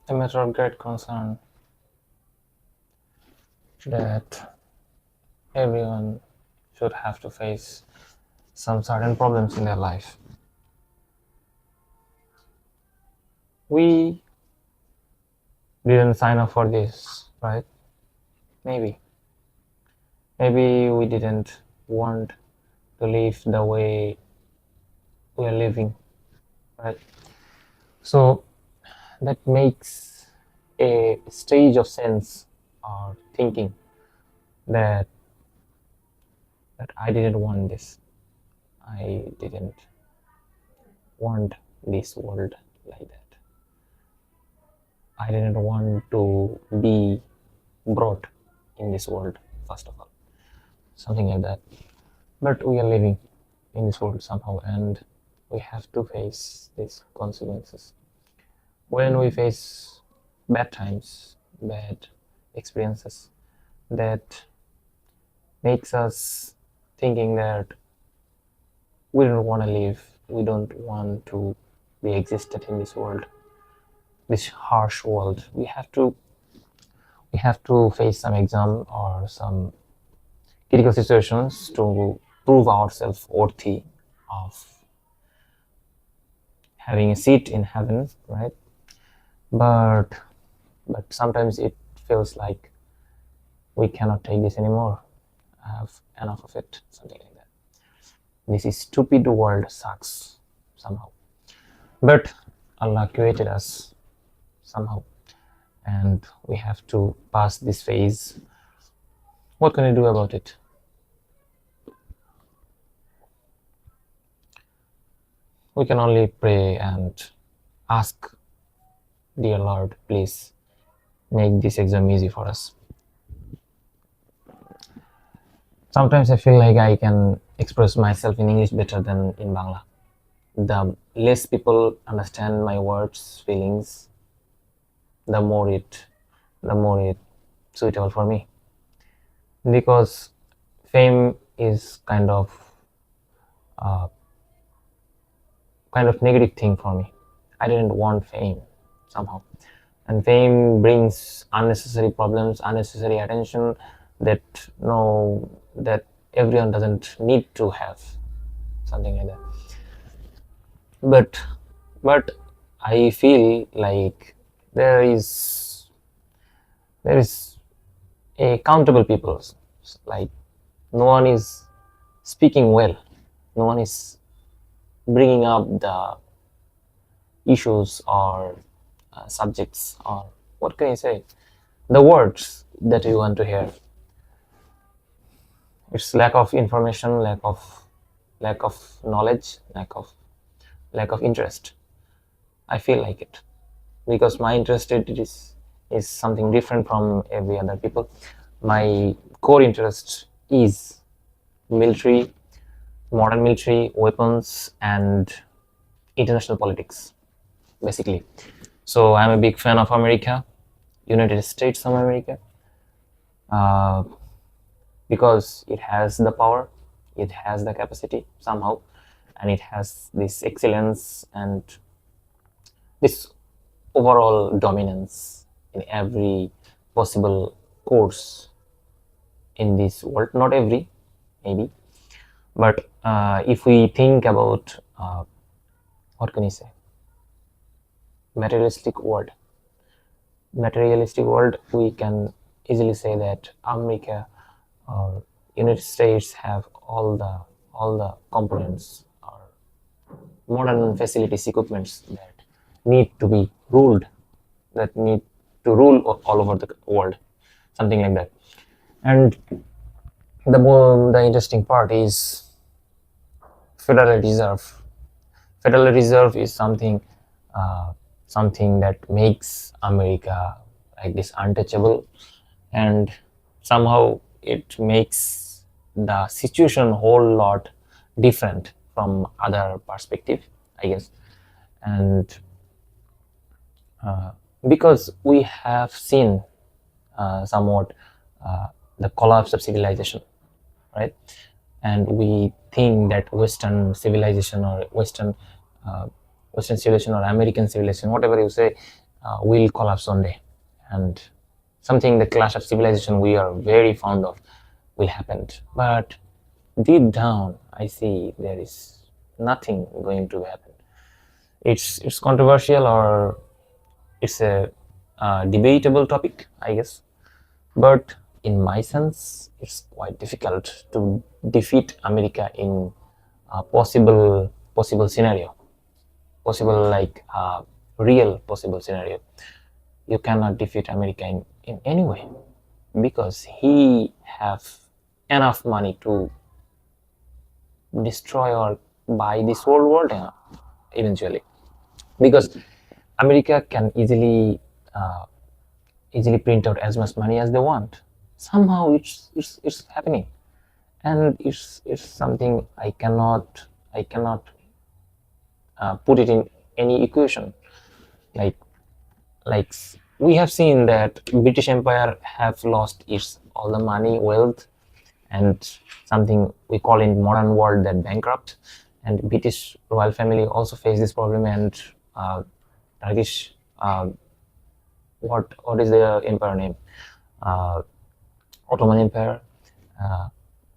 a matter of great concern that everyone should have to face some certain problems in their life. We didn't sign up for this, right? Maybe. Maybe we didn't want to live the way we are living, right? So that makes a stage of sense or thinking that I didn't want this. I didn't want this world like that. I didn't want to be brought in this world, first of all. Something like that. But we are living in this world somehow, and we have to face these consequences. When we face bad times, bad experiences, that makes us thinking that we don't want to live, we don't want to be existed in this world, this harsh world. We have to face some exam or some critical situations to prove ourselves worthy of having a seat in heaven, right? But sometimes it feels like we cannot take this anymore. I have enough of it, something like that. This is stupid world sucks somehow. But Allah created us somehow, and we have to pass this phase. What can you do about it? We can only pray and ask, dear Lord, please make this exam easy for us. Sometimes I feel like I can express myself in English better than in Bangla. The less people understand my words, feelings, the more it suitable for me. Because fame is kind of negative thing for me. I didn't want fame somehow, and fame brings unnecessary problems, unnecessary attention that that everyone doesn't need to have, something like that. But I feel like there is a countable people, like no one is speaking well, no one is bringing up the issues or subjects, or what can I say, the words that you want to hear. It's lack of information, lack of knowledge, lack of interest. I feel like it, because my interest is something different from every other people. My core interest is military, modern military, weapons, and international politics, basically. So I'm a big fan of America, United States of America, uh, because it has the power, it has the capacity somehow, and it has this excellence and this overall dominance in every possible course in this world. Not every, maybe, but if we think about what can you say, materialistic world, we can easily say that America or United States have all the components or modern facilities, equipments that need to be ruled, that need to rule all over the world, something like that. And the interesting part is Federal Reserve. Federal Reserve is something that makes America like this untouchable, and somehow it makes the situation a whole lot different from other perspective, I guess. And because we have seen somewhat the collapse of civilization, right? And we think that Western civilization or Western civilization or American civilization, whatever you say, will collapse one day, and something, the clash of civilization we are very fond of, will happen. But deep down, I see there is nothing going to happen. It's controversial, or it's a debatable topic, I guess. But in my sense, it's quite difficult to defeat America in a possible scenario, possible, like real possible scenario. You cannot defeat America in any way, because he have enough money to destroy or buy this whole world eventually. Because America can easily print out as much money as they want. Somehow it's happening, and it's something I cannot put it in any equation. Like we have seen that British Empire have lost its all the money, wealth, and something we call in modern world that bankrupt. And British royal family also face this problem, and Turkish, what is the empire name? Ottoman Empire,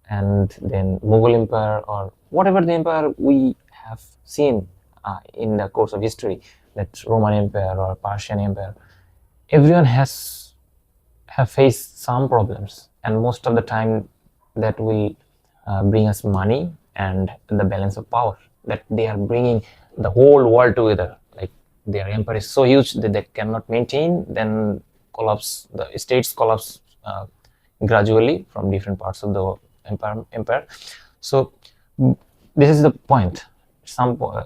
and then Mughal Empire, or whatever the empire we have seen in the course of history, that Roman Empire or Persian Empire, everyone have faced some problems, and most of the time that will bring us money and the balance of power, that they are bringing the whole world together. Like their empire is so huge that they cannot maintain, then collapse, the states collapse gradually from different parts of the empire. So this is the point.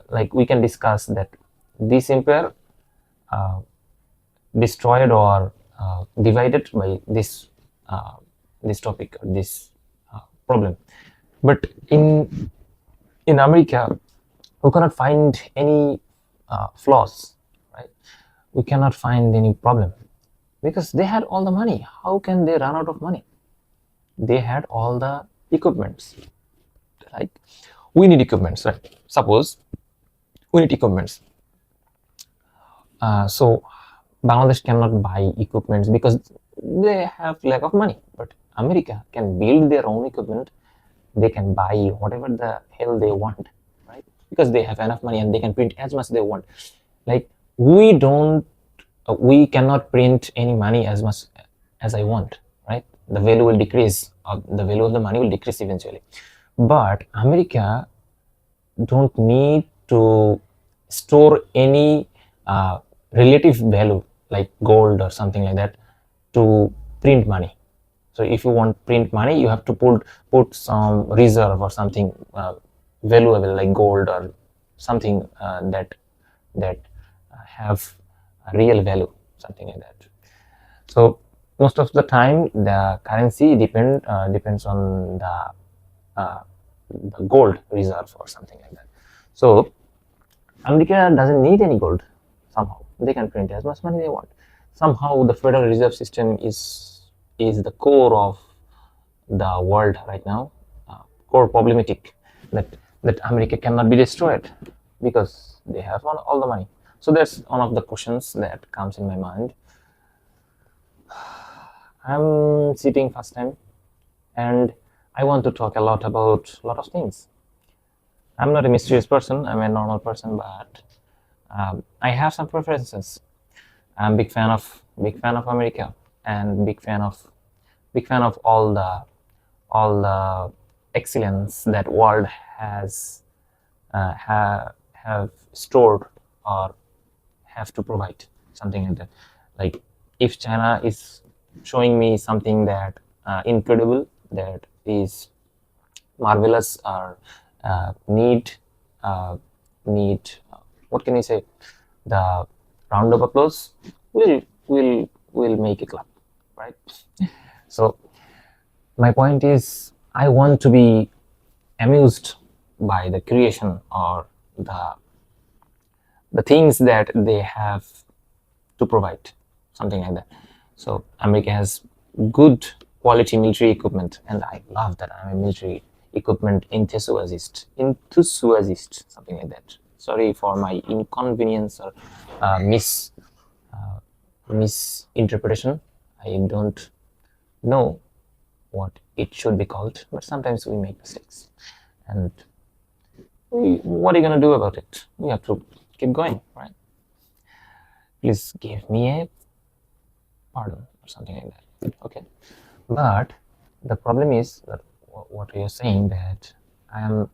Like we can discuss that this empire destroyed or divided by this topic, or this problem. But in America, we cannot find any flaws, right? We cannot find any problem, because they had all the money. How can they run out of money? They had all the equipments. Like we need equipments, right? Suppose we need equipments. So Bangladesh cannot buy equipments because they have lack of money. But America can build their own equipment. They can buy whatever the hell they want, right? Because they have enough money and they can print as much they want. Like we don't, we cannot print any money as much as I want, right? The value will decrease. The value of the money will decrease eventually. But America don't need to store any relative value like gold or something like that to print money. So if you want print money, you have to put some reserve or something valuable like gold or something that have a real value, something like that. So most of the time the currency depends on the gold reserve or something like that. So America doesn't need any gold. Somehow they can print as much money they want. Somehow the Federal Reserve System is the core of the world right now, core problematic, that America cannot be destroyed because they have all the money. So that's one of the questions that comes in my mind. I'm sitting first time, and I want to talk a lot about a lot of things. I'm not a mysterious person. I'm a normal person, but I have some preferences. I'm big fan of America, and big fan of all the excellence that world has have stored or have to provide, something like that. Like if China is showing me something that incredible, that is marvelous, or need what can I say, the round of applause, will make a clap, right? So my point is, I want to be amused by the creation or the things that they have to provide, something like that. So America has good quality military equipment, and I love that I'm a military equipment enthusiast, something like that. Sorry for my inconvenience or misinterpretation. I don't know what it should be called, but sometimes we make mistakes. And what are you going to do about it? We have to keep going, right? Please give me a pardon or something like that. Okay. But the problem is that what you're saying, that I'm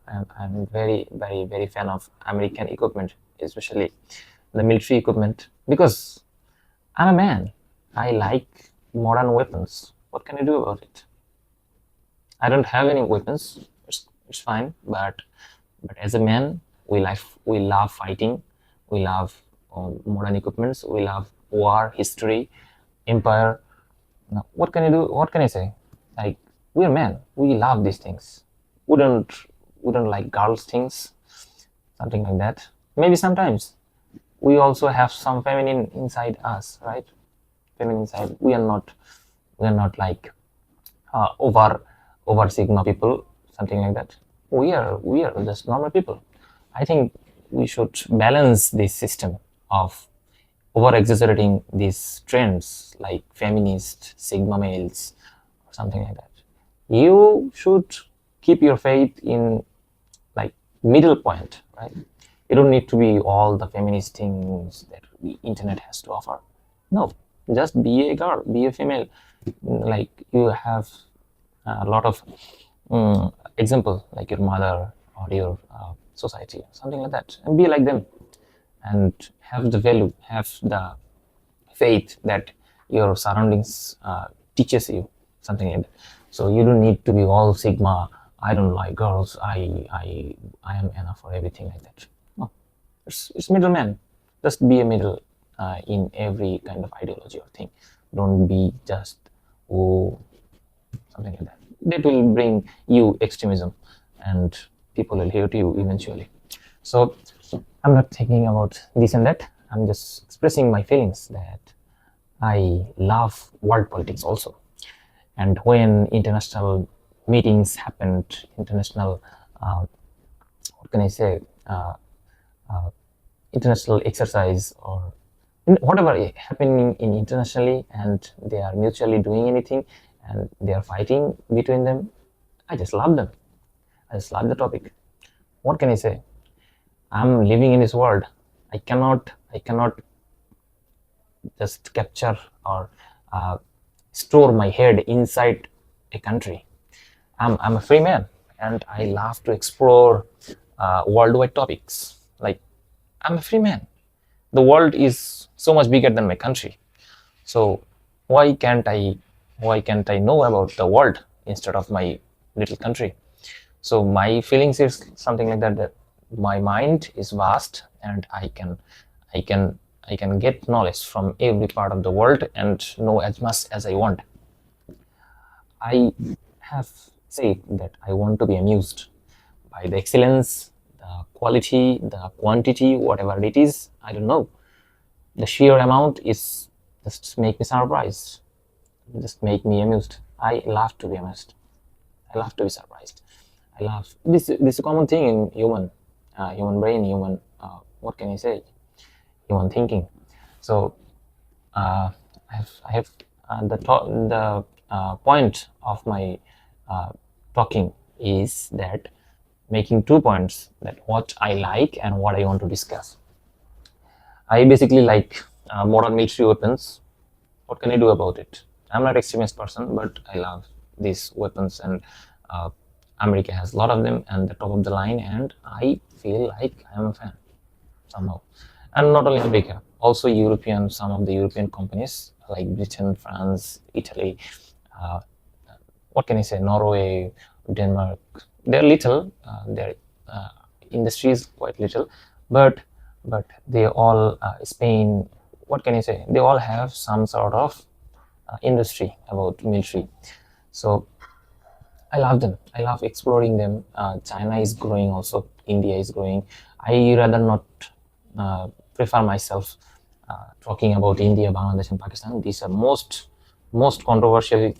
very fan of American equipment, especially the military equipment, because I'm a man. I like modern weapons. What can I do about it? I don't have any weapons. It's fine, but as a man, we love fighting. We love modern equipments. We love war, history, empire. Now, what can I do? What can I say? Like, we're men. We love these things. We don't like girls things, something like that. Maybe sometimes we also have some feminine inside us, right? Feminine side. We are not like over sigma people, something like that. We are just normal people. I think we should balance this system of over exaggerating these trends like feminist sigma males or something like that. You should keep your faith in like middle point, right? You don't need to be all the feminist things that the internet has to offer. No, just be a girl, be a female. Like, you have a lot of example, like your mother or your society, something like that, and be like them, and have the value, have the faith that your surroundings teaches you, something like that. So you don't need to be all sigma. I don't like girls. I am enough for everything, like that. No, it's middleman. Just be a middle in every kind of ideology or thing. Don't be just oh, something like that. That will bring you extremism, and people will hate you eventually. So I'm not thinking about this and that. I'm just expressing my feelings that I love world politics also. And when international meetings happened, international, what can I say, international exercise or whatever happening in internationally, and they are mutually doing anything and they are fighting between them, I just love them. I just love the topic. What can I say? I'm living in this world. I cannot just capture or store my head inside a country. I'm a free man, and I love to explore worldwide topics. Like, I'm a free man. The world is so much bigger than my country. So why can't I know about the world instead of my little country? So my feelings is something like that, that my mind is vast, and I can get knowledge from every part of the world and know as much as I want. I have said that I want to be amused by the excellence, the quality, the quantity, whatever it is, I don't know. The sheer amount is just make me surprised, just make me amused. I love to be amused. I love to be surprised. I love this. This is a common thing in human brain, human. What can I say? Human thinking. So I have the point of my talking is that making 2 points, that what I like and what I want to discuss. I basically like modern military weapons. What can I do about it? I'm not extremist person, but I love these weapons, and America has a lot of them, and the top of the line, and I feel like I'm a fan somehow. And not only America, also European, some of the European companies like Britain, France, Italy, uh, what can I say, Norway, Denmark. They're little, their industry is quite little, but they all Spain. What can I say? They all have some sort of industry about military. So I love them. I love exploring them. China is growing also. India is growing. I rather not prefer myself talking about India, Bangladesh, and Pakistan. These are most controversial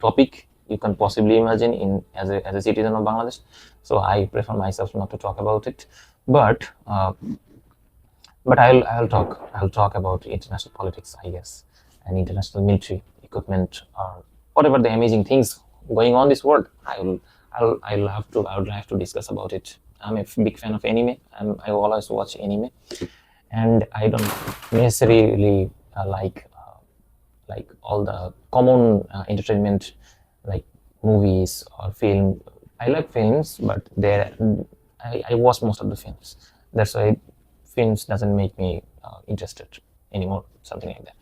topic you can possibly imagine in as a citizen of Bangladesh. So I prefer myself not to talk about it. But But I'll talk about international politics, I guess, and international military equipment, or whatever the amazing things going on this world. I would have to discuss about it. I'm a big fan of anime. I always watch anime, and I don't necessarily like all the common entertainment, like movies or film. I like films, but I watch most of the films. That's why films doesn't make me interested anymore, something like that.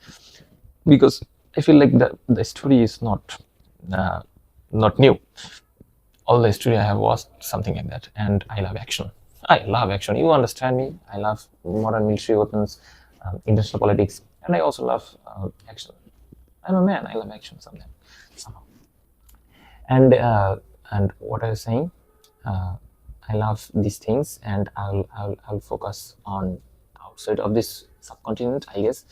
Because I feel like the story is uh, not new. All the history I have watched, something like that. And I love action. I love action. You understand me? I love modern military weapons, international politics, and I also love action. I'm a man. I love action sometimes, somehow. And what I was saying, uh, I love these things, and I'll focus on outside of this subcontinent, I guess,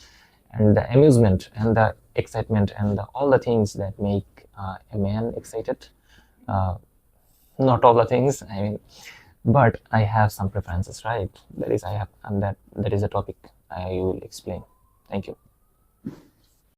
and the amusement and the excitement and all the things that make a man excited. Uh, Not all the things, I mean, but I have some preferences, right? That is, I have, and that is a topic I will explain. Thank you.